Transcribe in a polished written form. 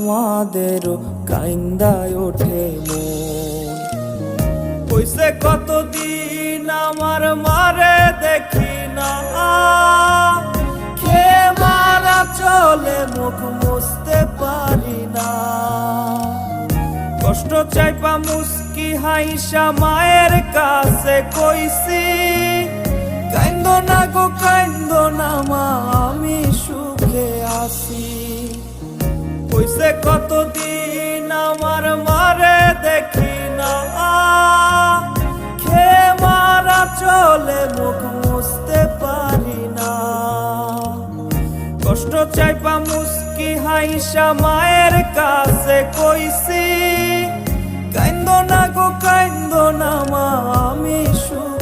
আমাদেরও কাইন্দায় ওঠে মন। কইছে কতদিন আমার মারে দেখি না, খেয়ে মারা চলে মুখ মুছতে পারি না। কষ্ট চাইপা মুস্কি হাইসা মায়ের কাছে কইছি, কাইন্দো না গো কাইন্দো না মা, আমি সুখে আছি। কইছে কতদিন আমার মারে দেখি না, খেয়ে মারা চলে মুখ মুছতে পারি না। কষ্ট চাইপা মুস্কি হাইসা মায়ের কাছে কইছি, কাইন্দো না গো কাইন্দো না মা, আমি সুখে